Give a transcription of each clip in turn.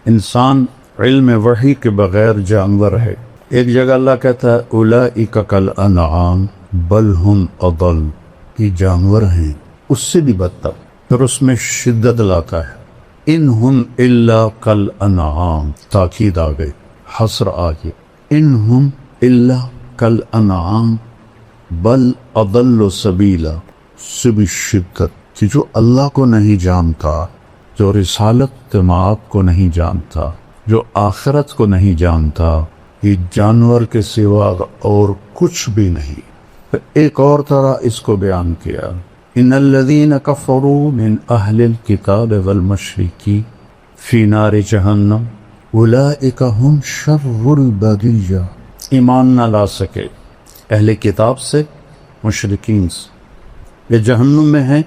انسان علم وحی کے بغیر جانور ہے۔ ایک جگہ اللہ کہتا ہے اولئک کالانعام بل ہم اضل، یہ جانور ہیں اس سے بھی بدتر، پھر اس میں شدت لاتا ہے ان ہم الا کالانعام، تاکید آ گئی، حصر آ گئی، ان ہم الا کالانعام بل اضل سبیلا، سے بھی شدت کہ جو اللہ کو نہیں جانتا، جو رسالت مآب کو نہیں جانتا، جو آخرت کو نہیں جانتا، یہ جانور کے سوا اور کچھ بھی نہیں۔ پھر ایک اور طرح اس کو بیان کیا، ان الذین کفروا من اہل الکتاب والمشرکین فی نار جہنم اولئک هم شر البریہ، ایمان نہ لا سکے اہل کتاب سے، مشرکین سے، یہ جہنم میں ہیں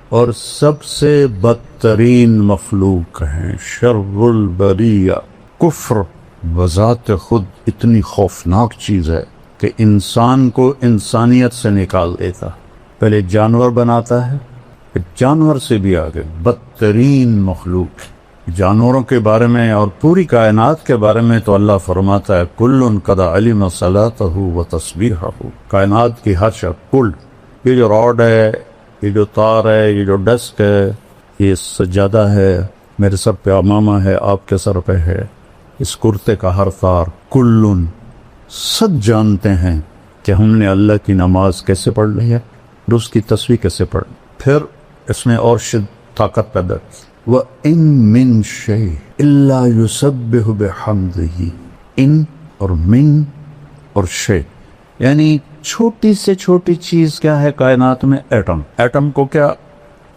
اور سب سے بدترین مخلوق ہیں، شر البریہ۔ کفر بذات خود اتنی خوفناک چیز ہے کہ انسان کو انسانیت سے نکال دیتا، پہلے جانور بناتا ہے، پھر جانور سے بھی آگے بدترین مخلوق۔ جانوروں کے بارے میں اور پوری کائنات کے بارے میں تو اللہ فرماتا ہے کل قد علم صلاتہ و تسبیحہ، کائنات کی ہر شے، کل، یہ جو راڈ ہے، یہ جو تار ہے، یہ جو ڈسک ہے، یہ سجادہ ہے، میرے سر پہ امامہ ہے، آپ کے سر پہ ہے، اس کرتے کا ہر تار، کلن، سب جانتے ہیں کہ ہم نے اللہ کی نماز کیسے پڑھ لی ہے اور اس کی تسبیح کیسے پڑھ لی۔ پھر اس میں اور طاقت پیدا کی، وَإِن مِّن شَيْءٍ إِلَّا يُسَبِّحُ بِحَمْدِهِ، ان اور من اور شے، یعنی چھوٹی سے چھوٹی چیز کیا ہے کائنات میں؟ ایٹم۔ ایٹم کو کیا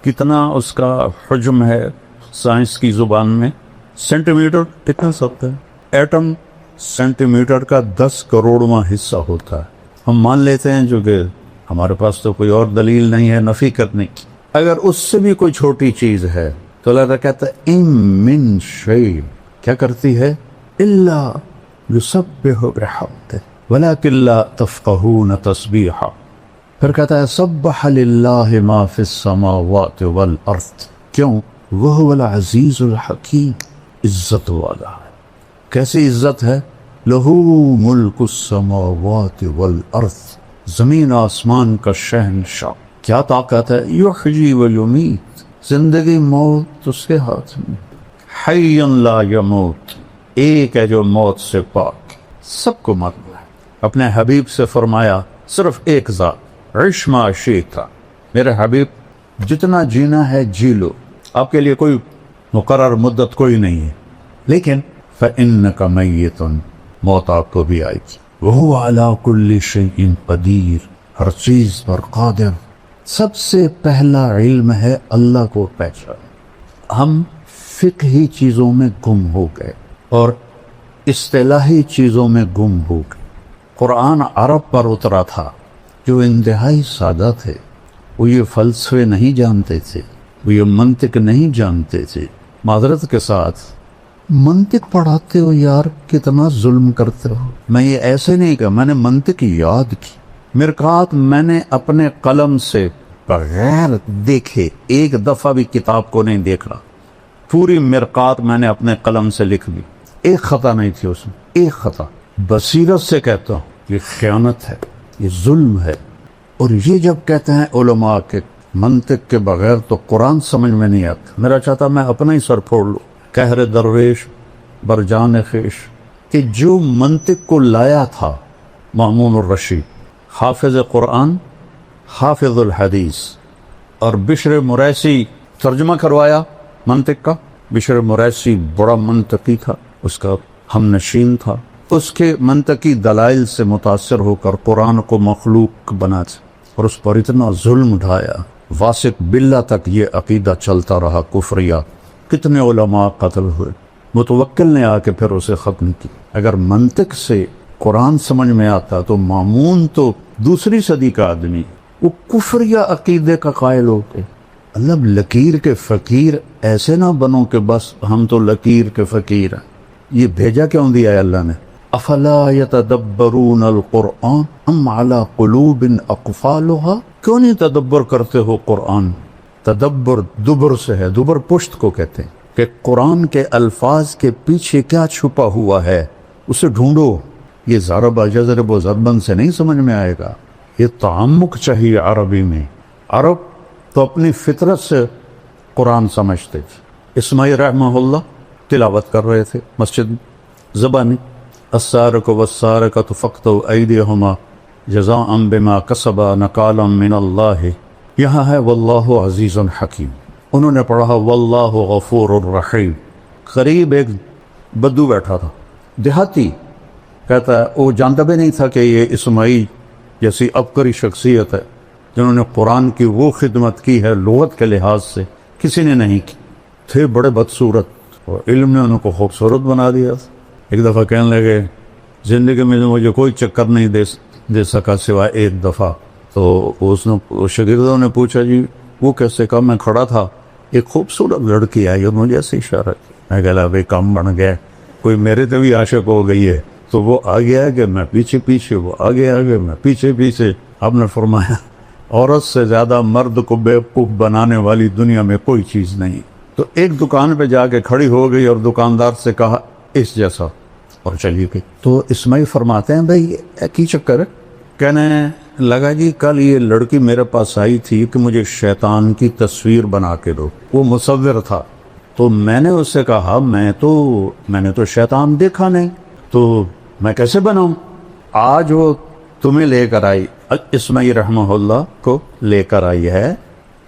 کتنا اس کا حجم ہے سائنس کی زبان میں؟ سینٹی میٹر کتنا سکتا ہے؟ ایٹم سینٹی میٹر کا 10 کروڑواں حصہ ہوتا ہے۔ ہم مان لیتے ہیں جو کہ ہمارے پاس تو کوئی اور دلیل نہیں ہے نفی کرنے کی، اگر اس سے بھی کوئی چھوٹی چیز ہے تو اللہ کہتا ہے ان من شیء، کیا کرتی ہے؟ الا یسبح بحمدہ ولکن لا تفقہون تسبیحہ۔ پھر کہتا ہے سبح للہ ما فی السماوات والارض، کیوں؟ وہو العزیز الحکیم، عزت والا ہے۔ کیسی عزت ہے؟ لہو ملک السماوات والارض، زمین آسمان کا شہنشاہ، کیا طاقت ہے؟ یحیی و یمیت، زندگی موت اس کے ہاتھ میں، حی لا یموت، ایک ہے جو موت سے پاک، سب کو مرنا ہے۔ اپنے حبیب سے فرمایا صرف ایک ذات، عش ما شئت، میرے حبیب جتنا جینا ہے جی لو، آپ کے لیے کوئی مقرر مدت کوئی نہیں ہے، لیکن فَإِنَّكَ مَيِّتٌ، موت آپ کو بھی آئے گی، وَهُوَ عَلَىٰ كُلِّ شَيْءٍ قدیر، ہر چیز پر قادر۔ سب سے پہلا علم ہے اللہ کو پہچان۔ ہم فقہی چیزوں میں گم ہو گئے اور اصطلاحی چیزوں میں گم ہو گئے۔ قرآن عرب پر اترا تھا جو انتہائی سادہ تھے، وہ یہ فلسفے نہیں جانتے تھے، وہ یہ منطق نہیں جانتے تھے۔ معذرت کے ساتھ منطق پڑھاتے ہو یار، کتنا ظلم کرتے ہو۔ میں یہ ایسے نہیں کہ میں نے منطق یاد کی، مرقات میں نے اپنے قلم سے بغیر دیکھے ایک دفعہ بھی کتاب کو نہیں دیکھا، پوری مرقات میں نے اپنے قلم سے لکھ دی، ایک خطا نہیں تھی اس میں، ایک خطا۔ بصیرت سے کہتا ہوں یہ خیانت ہے، یہ ظلم ہے۔ اور یہ جب کہتے ہیں علماء کے منطق کے بغیر تو قرآن سمجھ میں نہیں آتا، میرا چاہتا میں اپنا ہی سر پھوڑ لوں، قہر درویش برجان خیش، کہ جو منطق کو لایا تھا مامون الرشید، حافظ قرآن، حافظ الحدیث، اور بشر مریسی ترجمہ کروایا منطق کا۔ بشر مریسی بڑا منطقی تھا، اس کا ہم نشین تھا، اس کے منطقی دلائل سے متاثر ہو کر قرآن کو مخلوق بنا اور اس پر اتنا ظلم اٹھایا، واسق باللہ تک یہ عقیدہ چلتا رہا کفریہ، کتنے علماء قتل ہوئے۔ متوکل نے آ کے پھر اسے ختم کی۔ اگر منطق سے قرآن سمجھ میں آتا تو مامون تو دوسری صدی کا آدمی، وہ کفریہ عقیدے کا قائل ہو کے، اللہ لکیر کے فقیر ایسے نہ بنو کہ بس ہم تو لکیر کے فقیر ہیں۔ یہ بھیجا کیوں دیا ہے اللہ نے؟ افلا یتدبرون القرآن ام علی قلوب اقفالها، کیوں نہیں تدبر کرتے ہو قرآن؟ تدبر دبر سے ہے، دبر پشت کو کہتے ہیں، کہ قرآن کے الفاظ کے پیچھے کیا چھپا ہوا ہے، اسے ڈھونڈو۔ یہ ضرب جزرب و ضربن سے نہیں سمجھ میں آئے گا، یہ تعمق چاہیے عربی میں۔ عرب تو اپنی فطرت سے قرآن سمجھتے تھے۔ اسماعیل رحمہ اللہ تلاوت کر رہے تھے مسجد میں، زبانی السارق والسارقۃ فاقطعوا ایدیہما جزاء بما کسبا نکالا من اللہ، یہاں ہے واللہ عزیز حکیم، انہوں نے پڑھا واللہ غفور الرحیم۔ قریب ایک بدو بیٹھا تھا، دیہاتی، کہتا ہے وہ جانتا بھی نہیں تھا کہ یہ اسماعیل جیسی عبقری شخصیت ہے جنہوں نے قرآن کی وہ خدمت کی ہے لغت کے لحاظ سے کسی نے نہیں کی، تھے بڑے بدصورت، اور علم نے ان کو خوبصورت بنا دیا۔ ایک دفعہ کہنے لگے زندگی میں مجھے کوئی چکر نہیں دے سکا سوائے ایک دفعہ۔ تو اس نے شاگردوں نے پوچھا جی وہ کیسے؟ کہا میں کھڑا تھا، ایک خوبصورت لڑکی آئی اور مجھے ایسے اشارہ کیا، میں کہا بھائی کام بن گیا، کوئی میرے تو بھی عاشق ہو گئی ہے۔ تو وہ آگے آگے میں پیچھے پیچھے، وہ آگے آگے میں پیچھے پیچھے۔ آپ نے فرمایا عورت سے زیادہ مرد کو بیوقوف بنانے والی دنیا میں کوئی چیز نہیں۔ تو ایک دکان پہ جا کے کھڑی ہو گئی اور دکاندار سے کہا اس جیسا، اور چلی گئی۔ تو اسماعیل فرماتے ہیں بھائی کی چکر ہے؟ کہنے لگا جی کل یہ لڑکی میرے پاس آئی تھی کہ مجھے شیطان کی تصویر بنا کے دو، وہ مصور تھا، تو میں نے اس سے کہا میں نے تو شیطان دیکھا نہیں، تو میں کیسے بناؤں؟ آج وہ تمہیں لے کر آئی، اسماعیل رحمہ اللہ کو لے کر آئی ہے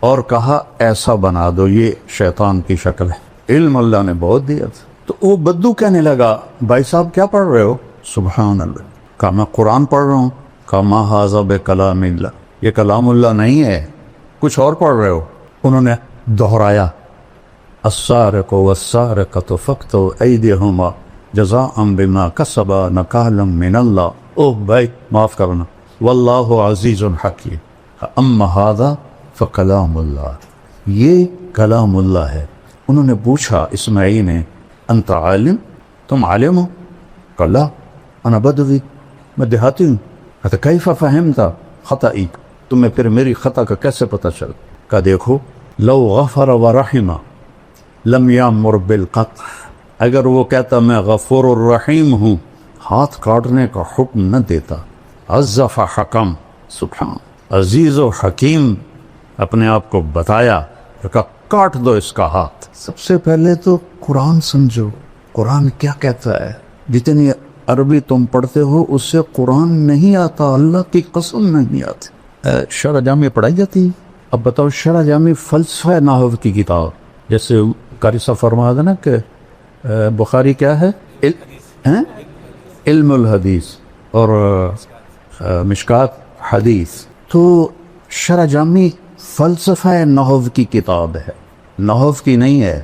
اور کہا ایسا بنا دو، یہ شیطان کی شکل ہے۔ علم اللہ نے بہت دیا تھا۔ تو وہ بدو کہنے لگا بھائی صاحب کیا پڑھ رہے ہو؟ سبحان اللہ۔ کہا میں قرآن پڑھ رہا ہوں۔ کہا ما ھذا بکلام اللہ، یہ کلام اللہ نہیں ہے، کچھ اور پڑھ رہے ہو۔ انہوں نے دہرایا السارق والسارقۃ فاقطعوا ایدیہما جزاء بما کسبا نکالا من اللہ۔ اوہ بھائی معاف کرنا، واللہ عزیز حکیم۔ اما ھذا فکلام اللہ، یہ کلام اللہ ہے۔ انہوں نے پوچھا اسماعیل نے انت عالم، تم عالم ہو؟ کہا لا انا بدوی، میں دیہاتی ہوں۔ کہتا کیف فہمت خطئی، تمہیں پھر میری خطا کا کیسے پتہ چل؟ کہا دیکھو لو غفر ورحم لم یامر بالقطع، اگر وہ کہتا میں غفور الرحیم ہوں ہاتھ کاٹنے کا حکم نہ دیتا۔ عزف حکم، سبحان، عزیز و حکیم اپنے آپ کو بتایا، کہا کاٹ دو اس کا ہاتھ۔ سب سے پہلے تو قرآن سمجھو، قرآن کیا کہتا ہے۔ جتنی عربی تم پڑھتے ہو اس سے قرآن نہیں آتا، اللہ کی قسم نہیں آتی۔ شرح جامع پڑھائی جاتی ہے۔ اب بتاؤ شرح جامع فلسفہ نحو کی کتاب، جیسے قاری صاحب فرما دینا کہ بخاری کیا ہے؟ علم الحدیث اور مشکات حدیث، تو شرح جامع فلسفہ نحو کی کتاب ہے، نحو کی نہیں ہے۔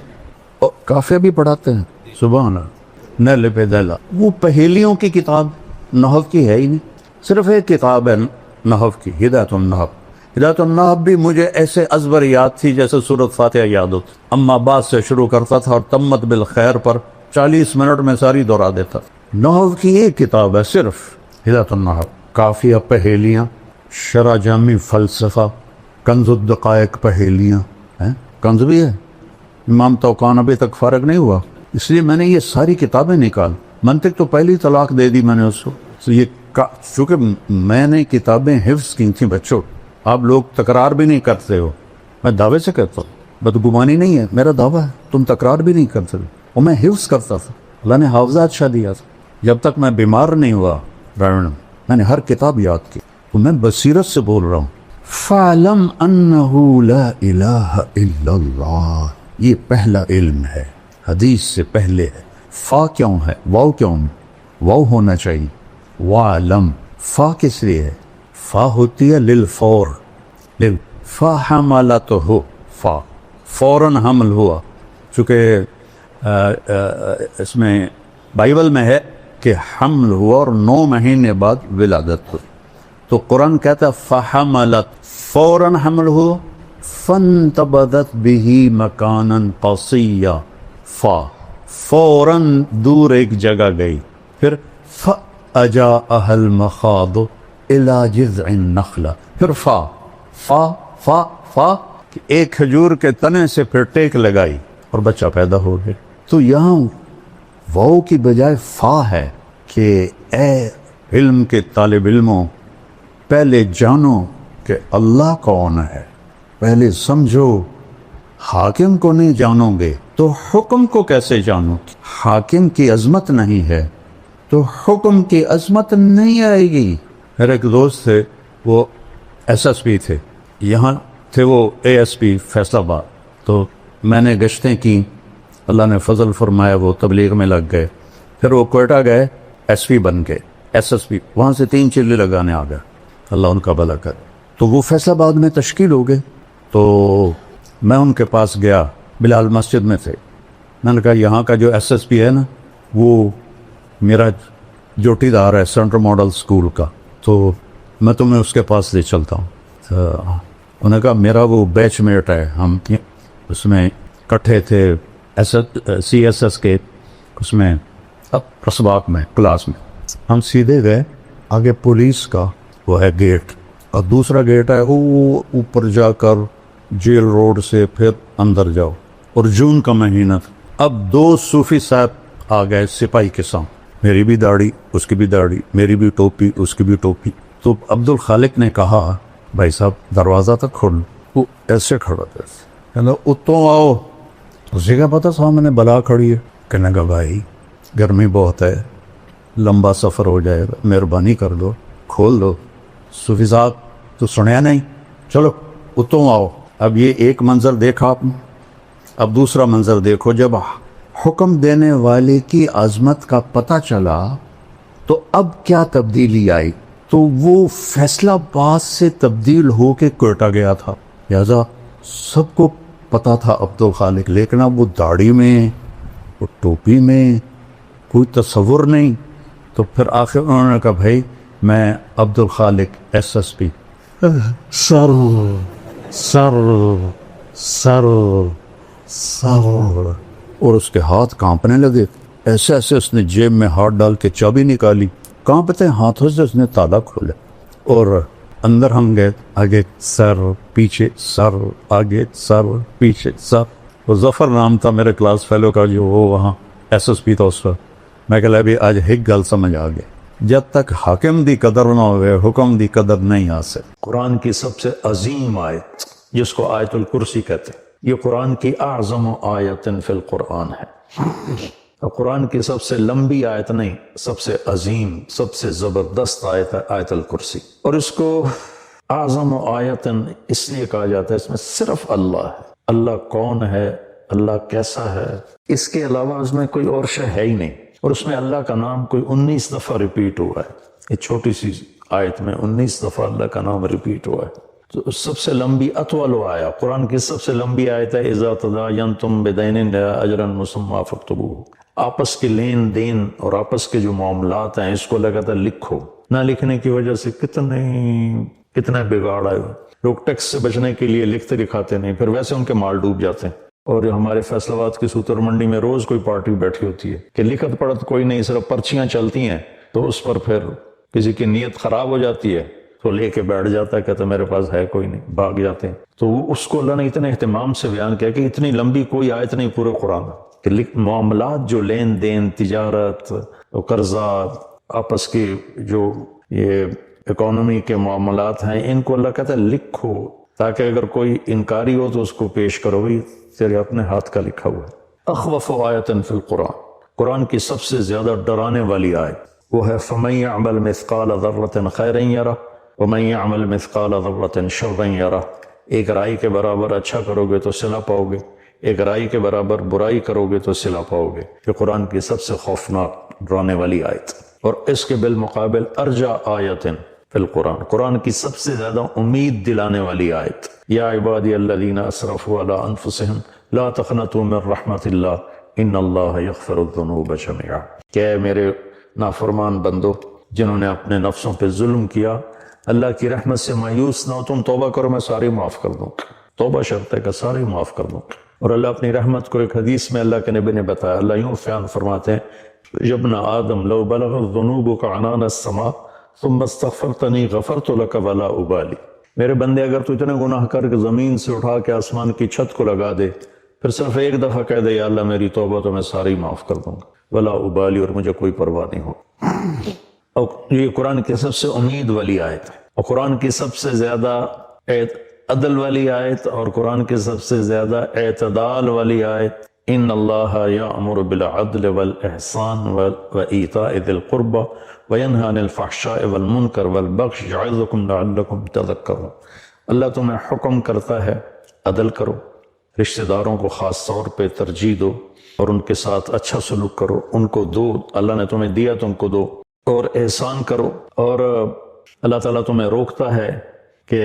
اور کافیہ بھی پڑھاتے ہیں، سبحان اللہ، نل پہ دلا، وہ پہیلیوں کی کتاب نحو کی ہے ہی نہیں، صرف ایک کتاب ہے نحو کی، ہدایت النحو۔ ہدایت النحو بھی مجھے ایسے ازبر یاد تھی جیسے سورۃ فاتحہ یاد ہوتی، اما بعد سے شروع کرتا تھا اور تمت بالخیر پر 40 منٹ میں ساری دہرا دیتا۔ نحو کی ایک کتاب ہے صرف ہدایت النحو، کافیہ پہیلیاں، شرح جامع فلسفہ، کنز الدقائق پہیلیاں، کنز بھی ہے۔ امام توقان ابھی تک فارغ نہیں ہوا، اس لیے میں نے یہ ساری کتابیں نکال، منطق تو پہلی طلاق دے دی میں نے اس کو، یہ چونکہ میں نے کتابیں حفظ کی تھیں بچوں، آپ لوگ تکرار بھی نہیں کرتے ہو، میں دعوے سے کہتا ہوں، بدگمانی نہیں ہے، میرا دعویٰ ہے، تم تکرار بھی نہیں کرتے، اور میں حفظ کرتا تھا، اللہ نے حافظہ اچھا دیا تھا، جب تک میں بیمار نہیں ہوا میں نے ہر کتاب یاد کی، تو میں بصیرت سے بول رہا ہوں۔ فَعْلَمْ أَنَّهُ لَا إِلَهَ إِلَّا اللَّهُ، یہ پہلا علم ہے، حدیث سے پہلے ہے۔ فا کیوں ہے؟ واو کیوں؟ واو ہونا چاہیے، وَعْلَمْ، فا کس لیے ہے؟ فا ہوتی ہے للفور، فا حملتہ، فا فوراً حمل ہوا، چونکہ اس میں بائبل میں ہے کہ حمل ہوا اور 9 مہینے بعد ولادت ہوئی، تو قرآن کہتا ہے فحملت، فوراً حمل ہوا، فانتبذت به مکانا قصیا، فا فوراً دور ایک جگہ گئی، پھر فاجاءها المخاض الى جذع النخلہ، پھر فا فا فا فا، ایک کھجور کے تنے سے پھر ٹیک لگائی، اور بچہ پیدا ہو گیا۔ تو یہاں واو کی بجائے فا ہے کہ اے علم کے طالب علموں، پہلے جانو کہ اللہ کون ہے، پہلے سمجھو۔ حاکم کو نہیں جانو گے تو حکم کو کیسے جانو؟ حاکم کی عظمت نہیں ہے تو حکم کی عظمت نہیں آئے گی۔ میرے ایک دوست تھے، وہ ایس ایس پی تھے، یہاں تھے وہ اے ایس پی فیصل آباد۔ تو میں نے گشتیں کی، اللہ نے فضل فرمایا وہ تبلیغ میں لگ گئے، پھر وہ کوئٹہ گئے، ایس پی بن گئے، ایس ایس پی، وہاں سے 3 چلے لگانے آ گئے، اللہ ان کا بھلا کرے۔ تو وہ فیصل آباد میں تشکیل ہو گئے، تو میں ان کے پاس گیا، بلال مسجد میں تھے، میں نے کہا یہاں کا جو ایس ایس پی ہے نا، وہ میرا جوٹی دار ہے سینٹرل ماڈل اسکول کا، تو میں تمہیں اس کے پاس لے چلتا ہوں۔ تو انہوں نے کہا میرا وہ بیچ میٹ ہے، ہم اس میں کٹھے تھے، سی ایس ایس کے اس میں اسباق میں کلاس میں۔ ہم سیدھے گئے، آگے پولیس کا وہ ہے گیٹ، اور دوسرا گیٹ ہے وہ اوپر جا کر جیل روڈ سے پھر اندر جاؤ، اور جون کا مہینہ تھا۔ اب 2 صوفی صاحب آ گئے سپاہی کے سامنے، میری بھی داڑھی، اس کی بھی داڑھی، میری بھی ٹوپی، اس کی بھی ٹوپی۔ تو عبد الخالق نے کہا بھائی صاحب دروازہ تک کھول، وہ ایسے کھڑا تھا، کہنا اتوں آؤ، اسی کا پتہ سامنے بلا کھڑی ہے۔ کہنے کا بھائی گرمی بہت ہے، لمبا سفر ہو جائے گا، مہربانی کر دو، کھول دو۔ صوفی صاحب تو سنیا نہیں، چلو اتوں آؤ۔ اب یہ ایک منظر دیکھا آپ نے، اب دوسرا منظر دیکھو، جب حکم دینے والے کی عظمت کا پتہ چلا تو اب کیا تبدیلی آئی؟ تو وہ فیصل آباد سے تبدیل ہو کے کوئٹہ گیا تھا، لہذا سب کو پتا تھا عبد الخالق، لیکن اب وہ داڑھی میں، وہ ٹوپی میں کوئی تصور نہیں۔ تو پھر آخر انہوں نے کہا بھائی میں Abdul Khaliq S S P, سر سر سر سر، اور اس کے ہاتھ کانپنے لگے، ایسے ایسے اس نے جیب میں ہاتھ ڈال کے چابی نکالی، کانپتے ہاتھوں سے اس نے تالا کھولا، اور اندر ہم گئے، آگے سر پیچھے سر، آگے سر پیچھے سر۔ وہ ظفر نام تھا میرے کلاس فیلو کا، جو وہ وہاں ایس ایس پی تھا اس وقت۔ میں کہا ابھی آج ایک گل سمجھ آ گئی، جب تک حاکم دی قدر نہ ہوئے حکم دی قدر نہیں آ سکتی۔ قرآن کی سب سے عظیم آیت جس کو آیت الکرسی کہتے ہیں، یہ قرآن کی اعظم آیت فی القرآن ہے۔ قرآن کی سب سے لمبی آیت نہیں، سب سے عظیم، سب سے زبردست آیت ہے آیت الکرسی، اور اس کو اعظم آیت اس لیے کہا جاتا ہے اس میں صرف اللہ ہے، اللہ کون ہے، اللہ کیسا ہے، اس کے علاوہ اس میں کوئی اور شے ہے ہی نہیں، اور اس میں اللہ کا نام کوئی 19 دفعہ ریپیٹ ہوا ہے، یہ چھوٹی سی آیت میں 19 دفعہ اللہ کا نام ریپیٹ ہوا ہے۔ تو سب سے لمبی اطول آیا، قرآن کی سب سے لمبی آیت ہے اذا تداینتم بدین الی اجل مسمی فاکتبوہ، آپس کے لین دین اور آپس کے جو معاملات ہیں اس کو لگاتا لکھو، نہ لکھنے کی وجہ سے کتنے بگاڑ آئے ہوئے، لوگ ٹیکس سے بچنے کے لیے لکھتے دکھاتے نہیں، پھر ویسے ان کے مال ڈوب جاتے ہیں۔ اور ہمارے فیصل آباد کی سوتر منڈی میں روز کوئی پارٹی بیٹھی ہوتی ہے کہ لکھت پڑھت کوئی نہیں، صرف پرچیاں چلتی ہیں، تو اس پر پھر کسی کی نیت خراب ہو جاتی ہے تو لے کے بیٹھ جاتا ہے، کہتا میرے پاس ہے کوئی نہیں، بھاگ جاتے ہیں۔ تو اس کو اللہ نے اتنے اہتمام سے بیان کیا کہ اتنی لمبی کوئی آیت نہیں پورے قرآن کہ معاملات جو لین دین، تجارت، قرضہ، آپس کی جو یہ اکانومی کے معاملات ہیں، ان کو اللہ کہتا ہے لکھو، تاکہ اگر کوئی انکاری ہو تو اس کو پیش کرو، بھائی تیرے اپنے ہاتھ کا لکھا ہوا ہے۔ اخوف آیت فی القرآن، قرآن کی سب سے زیادہ ڈرانے والی آیت وہ ہے فَمَن يَعْمَلْ مِثْقَالَ ذَرَّةٍ خَيْرًا يَرَهُ وَمَن يَعْمَلْ مِثْقَالَ ذَرَّةٍ شَرًّا يَرَهُ۔ ایک رائی کے برابر اچھا کرو گے تو صلہ پاؤ گے، ایک رائی کے برابر برائی کرو گے تو صلہ پاؤ گے۔ یہ قرآن کی سب سے خوفناک ڈرانے والی آیت، اور اس کے بالمقابل ارجع آیت فی القرآن، قرآن کی سب سے زیادہ امید دلانے والی آیت یا عبادی الذین اسرفوا علی انفسہم لا تقنطوا من رحمت اللہ ان اللہ یغفر الذنوب جميعا، کہ اے میرے نافرمان بندو جنہوں نے اپنے نفسوں پہ ظلم کیا، اللہ کی رحمت سے مایوس نہ ہو، تم توبہ کرو میں ساری معاف کر دوں، توبہ شرط ہے کہ ساری معاف کر دوں۔ اور اللہ اپنی رحمت کو ایک حدیث میں اللہ کے نبی نے بتایا، اللہ یوں بیان فرماتے ہیں یا ابن آدم لو بلغت ذنوبک عنان السماء ثم استغفرتنی غفرت لک ولا ابالی، میرے بندے اگر تو اتنے گناہ کر کے زمین سے اٹھا کے آسمان کی چھت کو لگا دے پھر صرف ایک دفعہ کہہ دے یا اللہ میری توبہ تو میں ساری معاف کر دوں گا، ولا ابالی، اور مجھے کوئی پرواہ نہیں ہو۔ اور یہ قرآن کی سب سے امید والی آیت ہے، اور قرآن کی سب سے زیادہ عدل والی آیت، اور قرآن کی سب سے زیادہ اعتدال والی آیت، ان اللہ یأمر بالعدل والاحسان وایتاء ذی القربى وینہی عن الفحشاء والمنکر والبغی یعظکم لعلکم تذکرون۔ اللہ تمہیں حکم کرتا ہے عدل کرو، رشتہ داروں کو خاص طور پہ ترجیح دو، اور ان کے ساتھ اچھا سلوک کرو، ان کو دو، اللہ نے تمہیں دیا تم کو دو، اور احسان کرو۔ اور اللہ تعالیٰ تمہیں روکتا ہے کہ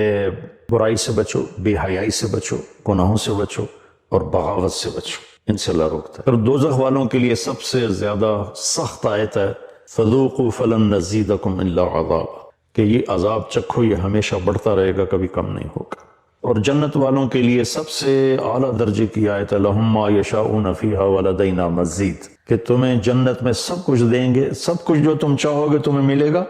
برائی سے بچو، بے حیائی سے بچو، گناہوں سے بچو، اور بغاوت سے بچو، ان سے اللہ روکتا ہے۔ اور دوزخ والوں کے لیے سب سے زیادہ سخت آیت ہے فذوقوا فلن نزیدکم الا عذابا، کہ یہ عذاب چکھو، یہ ہمیشہ بڑھتا رہے گا، کبھی کم نہیں ہوگا۔ اور جنت والوں کے لیے سب سے اعلیٰ درجے کی آیت ہے لہم ما یشاؤون فیہا ولدینا مزید، کہ تمہیں جنت میں سب کچھ دیں گے، سب کچھ جو تم چاہو گے تمہیں ملے گا،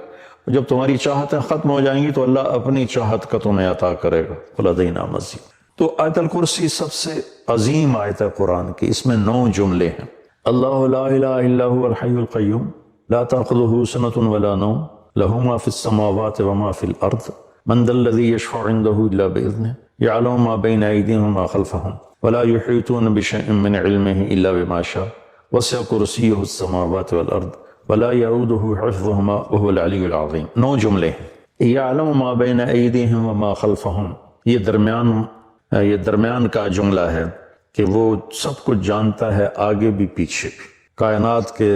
جب تمہاری چاہتیں ختم ہو جائیں گی تو اللہ اپنی چاہت کا تمہیں عطا کرے گا، ولدینا مزید۔ تو آیت الکرسی سب سے عظیم آیت ہے قرآن کی، اس میں 9 جملے ہیں۔ اللہ لا الہ الا هو الحی القیوم لا تأخذہ سنۃ ولا نوم لہ ما فی السماوات وما فی الارض من ذا الذی یشفع عنده الا باذنہ یعلم ما بین ایدیہم وما خلفہم ولا یحیطون بشیء من علمہ الا بما شاء وسع کرسیہ السماوات والارض ولا یعودہ حفظہما وهو العلی العظیم۔ 9 جملے ہیں۔ یعلم ما بین ایدیہم وما خلفہم، یہ درمیان کا جملہ ہے کہ وہ سب کچھ جانتا ہے، آگے بھی پیچھے بھی، کائنات کے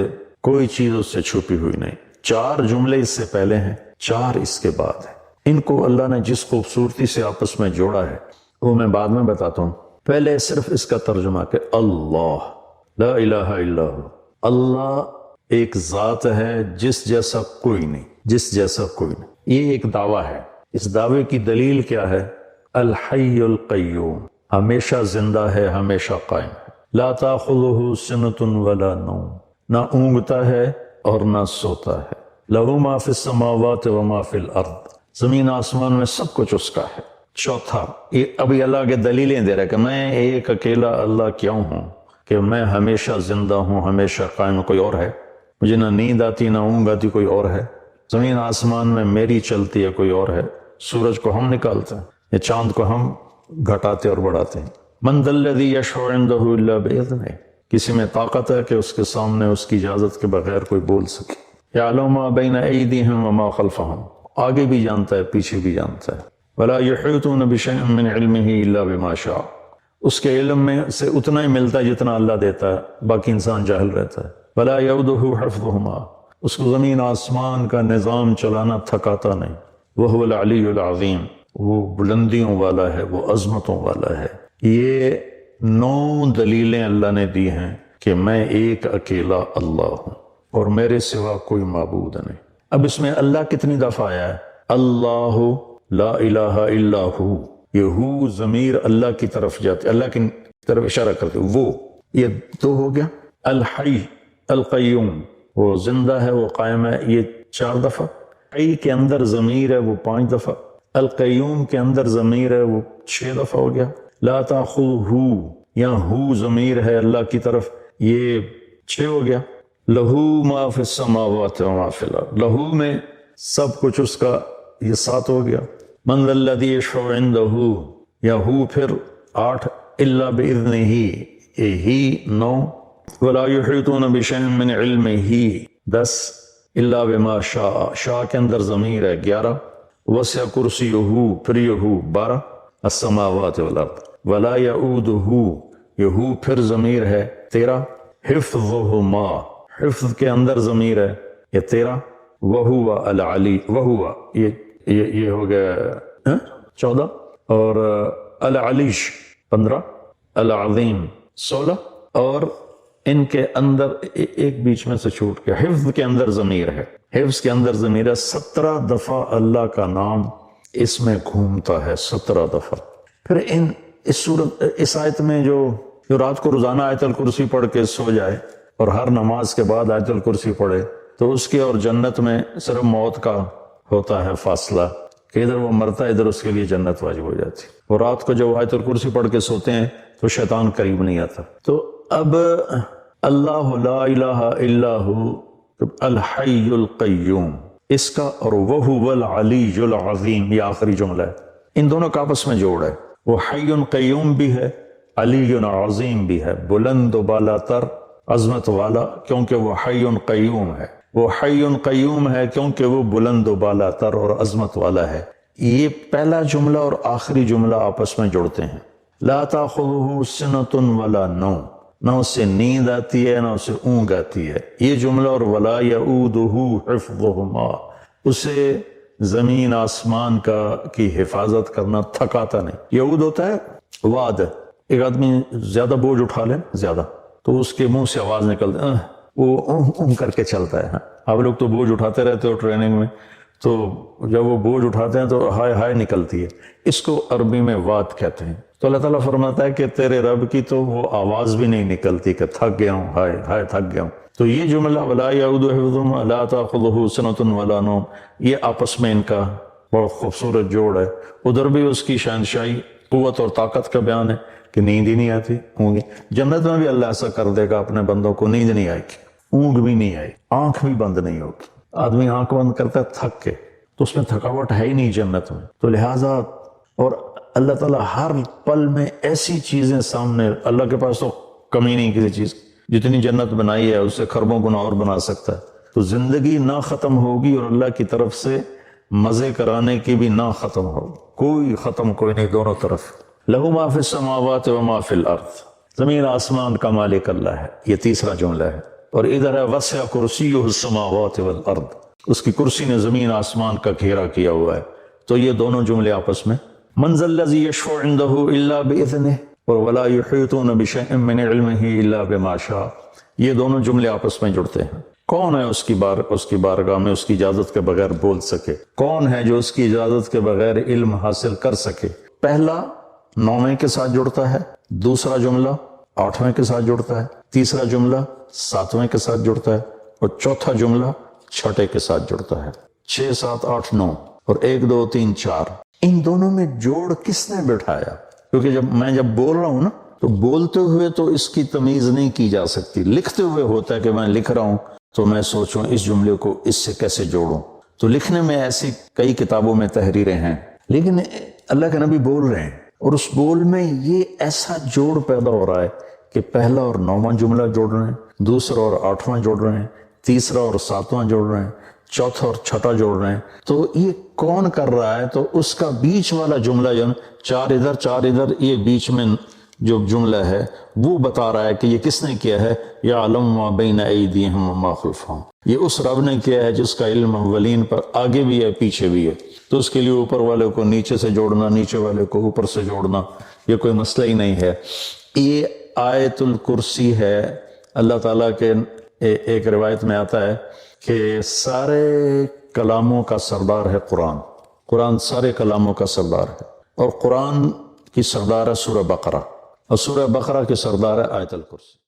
کوئی چیز اس سے چھپی ہوئی نہیں۔ 4 جملے اس سے پہلے ہیں، 4 اس کے بعد ہیں۔ ان کو اللہ نے جس خوبصورتی سے آپس میں جوڑا ہے وہ میں بعد میں بتاتا ہوں۔ پہلے صرف اس کا ترجمہ کہ اللہ لا الہ الا ہو، اللہ ایک ذات ہے جس جیسا کوئی نہیں، جس جیسا کوئی نہیں۔ یہ ایک دعویٰ ہے، اس دعوے کی دلیل کیا ہے؟ الحی القیوم، ہمیشہ زندہ ہے، ہمیشہ قائم ہے۔ لا تاخذہ سنۃ ولا نوم، نہ اونگتا ہے اور نہ سوتا ہے۔ لہ ما فی السماوات وما فی الارض، زمین آسمان میں سب کچھ اس کا ہے۔ چوتھا، یہ ابھی اللہ کے دلیلیں دے رہا ہے کہ میں ایک اکیلا اللہ کیوں ہوں، کہ میں ہمیشہ زندہ ہوں، ہمیشہ قائم۔ کوئی اور ہے؟ مجھے نہ نیند آتی نہ اونگ آتی، کوئی اور ہے؟ زمین آسمان میں میری چلتی ہے، کوئی اور ہے؟ سورج کو ہم نکالتے ہیں، یہ چاند کو ہم گھٹاتے اور بڑھاتے ہیں۔ من ذا الذی یشفع عندہ الا باذنہ، کسی میں طاقت ہے کہ اس کے سامنے اس کی اجازت کے بغیر کوئی بول سکے۔ یعلم ما بین ایدیہم وما خلفہم، آگے بھی جانتا ہے، پیچھے بھی جانتا ہے۔ ولا یحیطون بشیء من علمہ الا بما شاء، اس کے علم میں سے اتنا ہی ملتا ہے جتنا اللہ دیتا ہے، باقی انسان جاہل رہتا ہے۔ ولا یعودہ حفظہما، اس کو زمین آسمان کا نظام چلانا تھکاتا نہیں۔ وہو العلی العظیم، وہ بلندیوں والا ہے، وہ عظمتوں والا ہے۔ یہ 9 دلیلیں اللہ نے دی ہیں کہ میں ایک اکیلا اللہ ہوں اور میرے سوا کوئی معبود نہیں۔ اب اس میں اللہ کتنی دفعہ آیا ہے؟ اللہ لا الہ الا ہو، یہ ہو ضمیر اللہ کی طرف جاتے، اللہ کی طرف اشارہ کرتے، وہ، یہ 2 ہو گیا۔ الحی القیوم، وہ زندہ ہے، وہ قائم ہے، یہ 4 دفعہ۔ حی کے اندر ضمیر ہے، وہ 5 دفعہ۔ القیوم کے اندر ضمیر ہے، وہ 6 دفعہ ہو گیا۔ لا تاخذہ، یہاں ہو ضمیر ہے اللہ کی طرف، یہ 6 ہو گیا۔ لہو ما فی السماوات وما فی الارض، لہو میں سب کچھ اس کا، یہ 7 ہو گیا۔ من ذا الذی یشفع عندہ، یا ہو پھر 8، الا باذنہ، یہ ہی 9۔ ولا یحیطون بشیء من علمہ 10، الا بما شاء، شاء کے اندر ضمیر ہے 11۔ وسع کرسیہ، پھر یہ 12، السماوات والارض۔ ولا یعودہ، یہ پھر ضمیر ہے 13۔ حفظہما، حفظ کے اندر ضمیر ہے، یہ 13۔ وہو العلی، وہو یہ ہو گیا 14، اور العلیش 15، العظیم 16، اور ان کے اندر ایک بیچ میں سے چھوٹ گیا، حفظ کے اندر ضمیر ہے، حفظ کے اندر ضمیر ہے۔ 17 دفعہ اللہ کا نام اس میں گھومتا ہے، 17 دفعہ۔ پھر اس آیت میں جو رات کو روزانہ آیت الکرسی پڑھ کے سو جائے اور ہر نماز کے بعد آیت الکرسی پڑھے، تو اس کے اور جنت میں صرف موت کا ہوتا ہے فاصلہ، کہ ادھر وہ مرتا ہے ادھر اس کے لیے جنت واجب ہو جاتی، اور رات کو جب آیت الکرسی پڑھ کے سوتے ہیں تو شیطان قریب نہیں آتا۔ تو اب اللہ لا الہ الا ہو الحی القیوم، اس کا اور وہو العلی العظیم، یہ آخری جملہ ہے، ان دونوں کا آپس میں جوڑ ہے۔ وہ حی قیوم بھی ہے، علی عظیم بھی ہے، بلند و بالا تر، عظمت والا، کیونکہ وہ حی قیوم ہے۔ وہ حی قیوم ہے کیونکہ وہ بلند و بالا تر اور عظمت والا ہے۔ یہ پہلا جملہ اور آخری جملہ آپس میں جڑتے ہیں۔ لا تاخذہ سنۃ ولا نوم، نہ اسے نیند آتی ہے نہ اسے اونگ آتی ہے۔ یہ جملہ اور ولا یعودہ حفظہما، اسے زمین آسمان کی حفاظت کرنا تھکاتا نہیں۔ یعود ہوتا ہے واد، ایک آدمی زیادہ بوجھ اٹھا لے زیادہ تو اس کے منہ سے آواز نکلتی ہے، وہ کر کے چلتا ہے۔ آپ لوگ تو بوجھ اٹھاتے رہتے ہو ٹریننگ میں، تو جب وہ بوجھ اٹھاتے ہیں تو ہائے ہائے نکلتی ہے، اس کو عربی میں واد کہتے ہیں۔ تو اللہ تعالیٰ فرماتا ہے کہ تیرے رب کی تو وہ آواز بھی نہیں نکلتی کہ تھک گیا ہوں، ہائے ہائے تھک گیا ہوں۔ تو یہ جملہ ولا یعودہ حفظہما لا تاخذہ سنۃ ولا نوم، یہ آپس میں ان کا بہت خوبصورت جوڑ ہے۔ ادھر بھی اس کی شہنشاہی، قوت اور طاقت کا بیان ہے کہ نیند ہی نہیں آتی، ہوں گی۔ جنت میں بھی اللہ ایسا کر دے گا اپنے بندوں کو، نیند نہیں آئے گی، اونگ بھی نہیں آئے، آنکھ بھی بند نہیں ہوگی۔ آدمی آنکھ بند کرتا ہے تھک کے، تو اس میں تھکاوٹ ہے ہی نہیں جنت میں۔ تو لہٰذا اور اللہ تعالیٰ ہر پل میں ایسی چیزیں سامنے، اللہ کے پاس تو کمی نہیں کسی چیز، جتنی جنت بنائی ہے اس سے خربوں گنا اور بنا سکتا ہے۔ تو زندگی نہ ختم ہوگی اور اللہ کی طرف سے مزے کرانے کی بھی نہ ختم ہوگی، کوئی ختم کوئی نہیں، دونوں طرف۔ لہو ما فی السماوات و ما فی الارض، زمین آسمان کا مالک اللہ ہے، یہ تیسرا جملہ ہے۔ اور ادھر ہے وسع کرسیہ السماوات والارض، اس کی کرسی نے زمین آسمان کا گھیرا کیا ہوا ہے۔ تو یہ دونوں جملے آپس میں۔ من ذا الذی یشفع عندہ الا باذنہ اور ولا یحیطون بشیء من علمہ الا بما شاء، یہ دونوں جملے آپس میں جڑتے ہیں۔ کون ہے اس کی بارگاہ میں اس کی اجازت کے بغیر بول سکے؟ کون ہے جو اس کی اجازت کے بغیر علم حاصل کر سکے؟ پہلا 9ویں کے ساتھ جڑتا ہے، دوسرا جملہ 8ویں کے ساتھ جڑتا ہے، تیسرا جملہ 7ویں کے ساتھ جڑتا ہے، اور چوتھا جملہ 6ٹے کے ساتھ جڑتا ہے۔ 6 7 8 9 اور 1 2 3 4، ان دونوں میں جوڑ کس نے بٹھایا؟ کیونکہ جب بول رہا ہوں نا تو بولتے ہوئے تو اس کی تمیز نہیں کی جا سکتی، لکھتے ہوئے ہوتا ہے کہ میں لکھ رہا ہوں تو میں سوچوں اس جملے کو اس سے کیسے جوڑوں۔ تو لکھنے میں ایسی کئی کتابوں میں تحریریں ہیں، لیکن اللہ کے نبی بول رہے ہیں اور اس بول میں یہ ایسا جوڑ پیدا ہو رہا ہے کہ پہلا اور 9واں جملہ جوڑ رہے ہیں، دوسرا اور 8واں جوڑ رہے ہیں، تیسرا اور 7واں جوڑ رہے ہیں، چوتھا اور 6ٹا جوڑ رہے ہیں۔ تو یہ کون کر رہا ہے؟ تو اس کا بیچ والا جملہ جو 4 ادھر 4 ادھر، یہ بیچ میں جو جملہ ہے وہ بتا رہا ہے کہ یہ کس نے کیا ہے۔ یعلم ما بین ایدیہم وما خلفہم، یہ اس رب نے کیا ہے جس کا علم اولین پر آگے بھی ہے پیچھے بھی ہے۔ تو اس کے لیے اوپر والے کو نیچے سے جوڑنا، نیچے والے کو اوپر سے جوڑنا، یہ کوئی مسئلہ ہی نہیں ہے۔ یہ آیت الکرسی ہے۔ اللہ تعالیٰ کے ایک روایت میں آتا ہے کہ سارے کلاموں کا سردار ہے قرآن، قرآن سارے کلاموں کا سردار ہے، اور قرآن کی سردار ہے سورہ بقرہ، اور سورہ بقرہ کی سردار ہے آیت الکرسی۔